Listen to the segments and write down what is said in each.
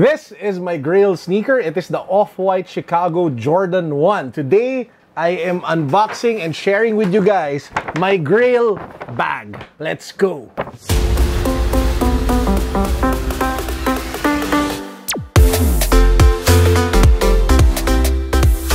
This is my GRAIL sneaker. It is the Off-White Chicago Jordan 1. Today, I am unboxing and sharing with you guys my GRAIL bag. Let's go!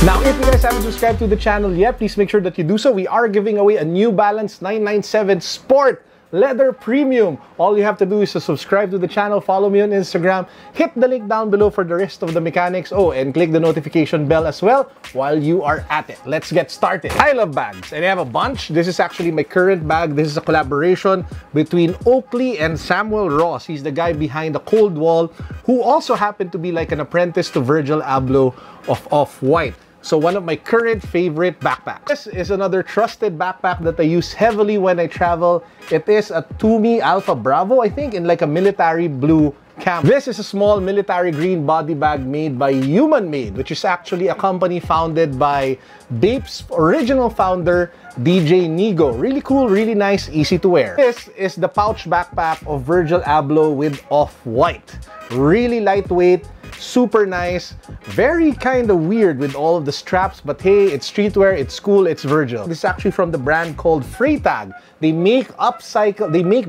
Now, if you guys haven't subscribed to the channel yet, please make sure that you do so. We are giving away a New Balance 997 Sport Leather Premium. All you have to do is to subscribe to the channel, follow me on Instagram, hit the link down below for the rest of the mechanics. Oh, and click the notification bell as well while you are at it. Let's get started. I love bags, and I have a bunch. This is actually my current bag. This is a collaboration between Oakley and Samuel Ross. He's the guy behind the Cold Wall, who also happened to be like an apprentice to Virgil Abloh of Off-White. So one of my current favorite backpacks. This is another trusted backpack that I use heavily when I travel. It is a Tumi Alpha Bravo, I think, in like a military blue camo. This is a small military green body bag made by Human Made, which is actually a company founded by Bape's original founder, DJ Nigo. Really cool, really nice, easy to wear. This is the pouch backpack of Virgil Abloh with Off-White. Really lightweight, super nice, very kind of weird with all of the straps, but hey, it's streetwear, it's cool, it's Virgil. This is actually from the brand called Freytag. They make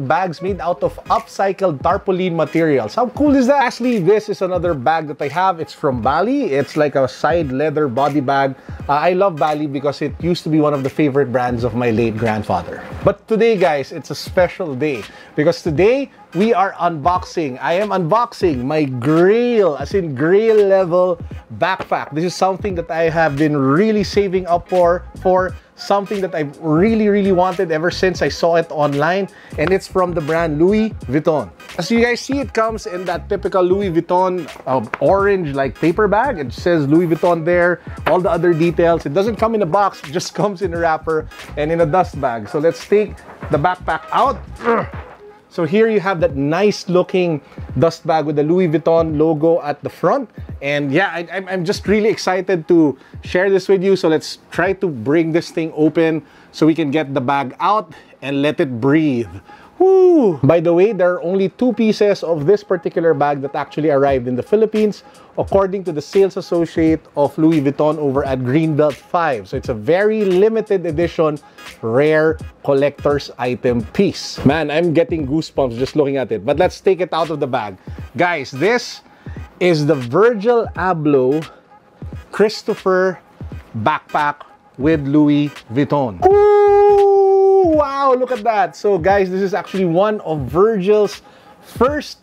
bags made out of upcycled tarpaulin materials. How cool is that? Lastly, this is another bag that I have. It's from Bali. It's like a side leather body bag. I love Bali because it used to be one of the favorite brands of my late grandfather. But today, guys, it's a special day because today we are unboxing. I am unboxing my GRAIL, as in GRAIL level backpack. This is something that I have been really saving up for something that I've really wanted ever since I saw it online, and it's from the brand Louis Vuitton. As you guys see, it comes in that typical Louis Vuitton orange like paper bag. It says Louis Vuitton there, all the other details. It doesn't come in a box, it just comes in a wrapper and in a dust bag. So let's take the backpack out. So here you have that nice looking dust bag with the Louis Vuitton logo at the front. And yeah, I'm just really excited to share this with you. So let's try to bring this thing open so we can get the bag out and let it breathe. Woo! By the way, there are only 2 pieces of this particular bag that actually arrived in the Philippines, according to the sales associate of Louis Vuitton over at Greenbelt 5. So it's a very limited edition, rare collector's item piece. Man, I'm getting goosebumps just looking at it. But let's take it out of the bag. Guys, this is the Virgil Abloh Christopher backpack with Louis Vuitton. Ooh, wow, look at that. So guys, this is actually one of Virgil's first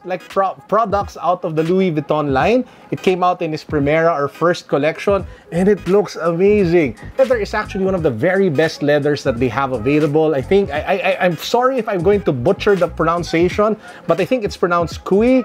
products out of the Louis Vuitton line. It came out in his Primera, or first collection, and it looks amazing. Leather is actually one of the very best leathers that they have available. I think, I'm sorry if I'm going to butcher the pronunciation, but I think it's pronounced Kui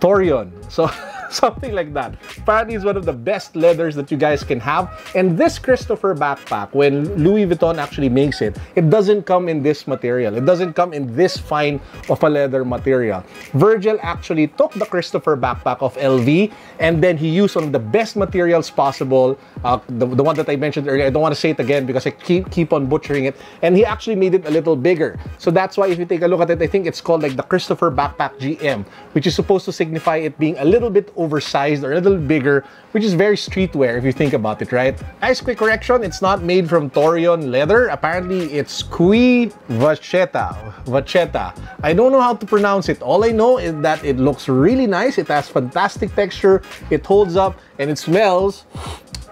Torion. So something like that. Apparently, it's one of the best leathers that you guys can have. And this Christopher backpack, when Louis Vuitton actually makes it, it doesn't come in this material. It doesn't come in this fine of a leather material. Virgil actually took the Christopher backpack of LV, and then he used one of the best materials possible. The one that I mentioned earlier, I don't want to say it again because I keep on butchering it. And he actually made it a little bigger. So that's why if you take a look at it, I think it's called like the Christopher Backpack GM, which is supposed to signify it being a little bit oversized or a little bigger, which is very streetwear if you think about it, right? Nice quick correction, it's not made from Torion leather. Apparently, it's Kui Vachetta. I don't know how to pronounce it. All I know is that it looks really nice. It has fantastic texture. It holds up and it smells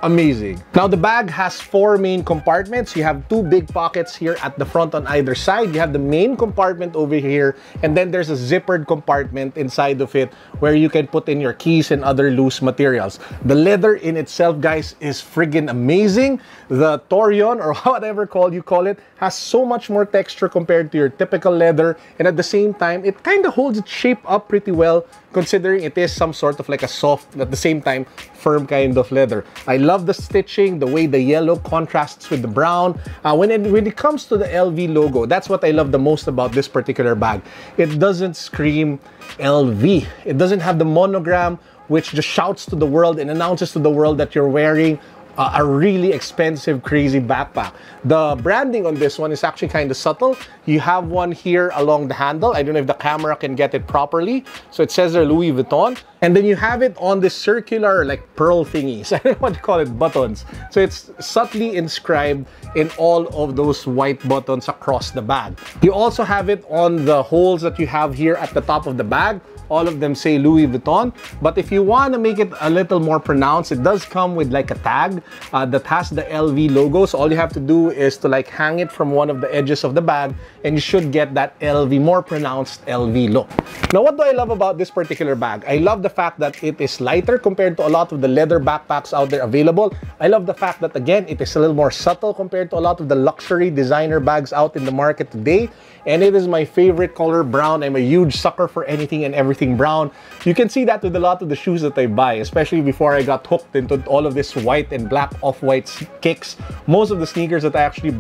amazing. Now the bag has 4 main compartments. You have 2 big pockets here at the front on either side. You have the main compartment over here, and then there's a zippered compartment inside of it where you can put in your keys and other loose materials. The leather in itself, guys, is friggin' amazing. The Torion, or whatever you call it, has so much more texture compared to your typical leather, and at the same time, it kind of holds its shape up pretty well, considering it is some sort of like a soft, at the same time, firm kind of leather. I love the stitching, the way the yellow contrasts with the brown. When it comes to the LV logo, that's what I love the most about this particular bag. It doesn't scream LV. It doesn't have the monogram, which just shouts to the world and announces to the world that you're wearing a really expensive, crazy backpack. The branding on this one is actually kind of subtle. You have one here along the handle. I don't know if the camera can get it properly. So it says there Louis Vuitton. And then you have it on this circular like pearl thingies. I don't know what to call it, buttons. So it's subtly inscribed in all of those white buttons across the bag. You also have it on the holes that you have here at the top of the bag. All of them say Louis Vuitton. But if you want to make it a little more pronounced, it does come with like a tag that has the LV logo. So all you have to do is to like hang it from one of the edges of the bag, and you should get that LV, more pronounced LV look. Now, what do I love about this particular bag? I love the fact that it is lighter compared to a lot of the leather backpacks out there available. I love the fact that, again, it is a little more subtle compared to a lot of the luxury designer bags out in the market today. And it is my favorite color, brown. I'm a huge sucker for anything and everything brown. You can see that with a lot of the shoes that I buy, especially before I got hooked into all of this white and black off-white kicks. Most of the sneakers that I actually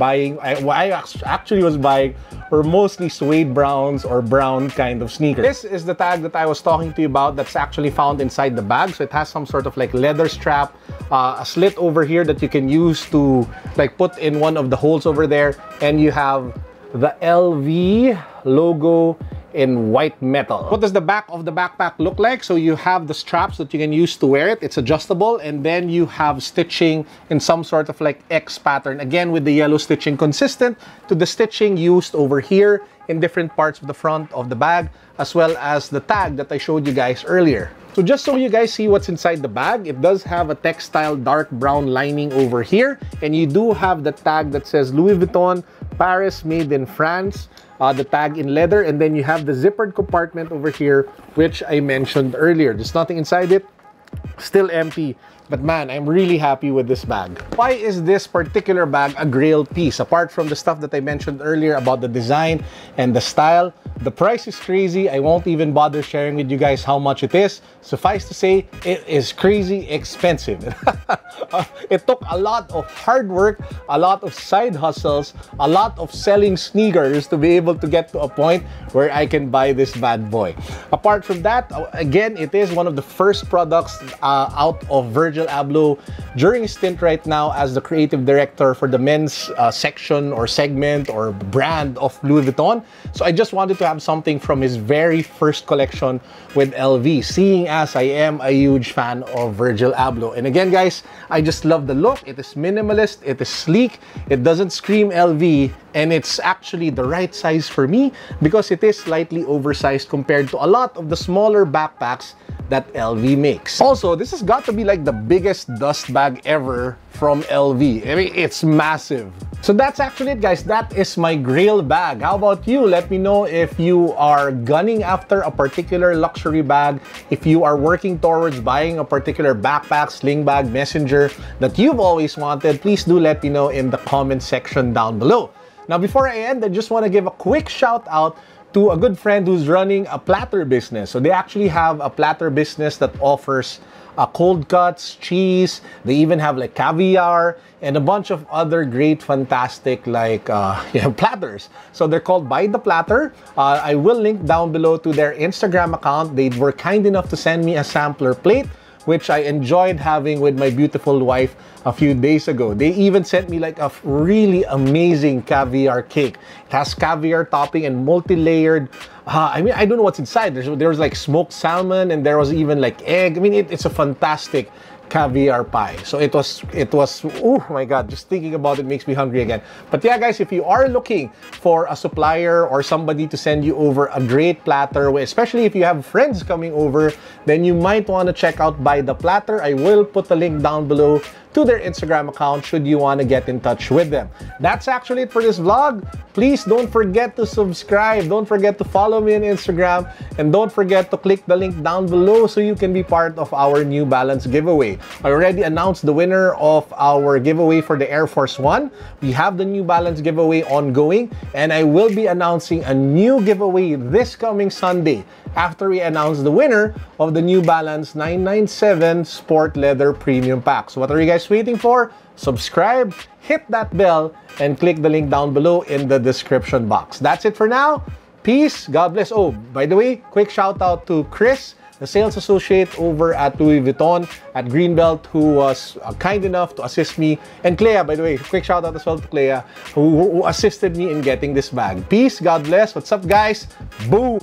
actually was buying were mostly suede browns or brown kind of sneakers. This is the tag that I was talking to you about that's actually found inside the bag. So it has some sort of like leather strap, a slit over here that you can use to like put in one of the holes over there, and you have the LV logo in white metal. What does the back of the backpack look like? So you have the straps that you can use to wear it. It's adjustable, and then you have stitching in some sort of like X pattern, again with the yellow stitching consistent to the stitching used over here in different parts of the front of the bag, as well as the tag that I showed you guys earlier. So just so you guys see what's inside the bag, it does have a textile dark brown lining over here, and you do have the tag that says Louis Vuitton, Paris, made in France, the tag in leather, and then you have the zippered compartment over here, which I mentioned earlier. There's nothing inside it, still empty. But man, I'm really happy with this bag. Why is this particular bag a GRAIL piece? Apart from the stuff that I mentioned earlier about the design and the style, the price is crazy. I won't even bother sharing with you guys how much it is. Suffice to say, it is crazy expensive. It took a lot of hard work, a lot of side hustles, a lot of selling sneakers to be able to get to a point where I can buy this bad boy. Apart from that, again, it is one of the first products out of VIRGIL Abloh during his stint right now as the creative director for the men's section or segment or brand of Louis Vuitton. So I just wanted to have something from his very first collection with LV, seeing as I am a huge fan of VIRGIL Abloh. And again, guys, I just love the look. It is minimalist, it is sleek, it doesn't scream LV, and it's actually the right size for me because it is slightly oversized compared to a lot of the smaller backpacks that LV makes. Also, this has got to be like the biggest dust bag ever from LV. I mean, it's massive. So that's actually it, guys. That is my GRAIL bag. How about you? Let me know if you are gunning after a particular luxury bag, if you are working towards buying a particular backpack, sling bag, messenger that you've always wanted. Please do let me know in the comment section down below. Now, before I end, I just want to give a quick shout out to a good friend who's running a platter business. So they actually have a platter business that offers cold cuts, cheese. They even have like caviar and a bunch of other great, fantastic like platters. So they're called By the Platter. I will link down below to their Instagram account. They were kind enough to send me a sampler plate, which I enjoyed having with my beautiful wife a few days ago. They even sent me like a really amazing caviar cake. It has caviar topping and multi-layered. I mean, I don't know what's inside. There was like smoked salmon, and there was even like egg. I mean, it's a fantastic caviar pie. So it was, oh my God, just thinking about it makes me hungry again. But yeah, guys, if you are looking for a supplier or somebody to send you over a great platter, especially if you have friends coming over, then you might want to check out By the Platter. I will put the link down below to their Instagram account should you want to get in touch with them. That's actually it for this vlog. Please don't forget to subscribe. Don't forget to follow me on Instagram. And don't forget to click the link down below so you can be part of our New Balance giveaway. I already announced the winner of our giveaway for the Air Force One. We have the New Balance giveaway ongoing. And I will be announcing a new giveaway this coming Sunday after we announce the winner of the New Balance 997 Sport Leather Premium Pack. So what are you guys waiting for? Subscribe, hit that bell, and click the link down below in the description box. That's it for now. Peace. God bless. Oh, by the way, quick shout out to Chris the sales associate over at Louis Vuitton at Greenbelt, who was kind enough to assist me. And Clea, by the way, quick shout out as well to Clea, who assisted me in getting this bag. Peace, God bless. What's up, guys? Boom!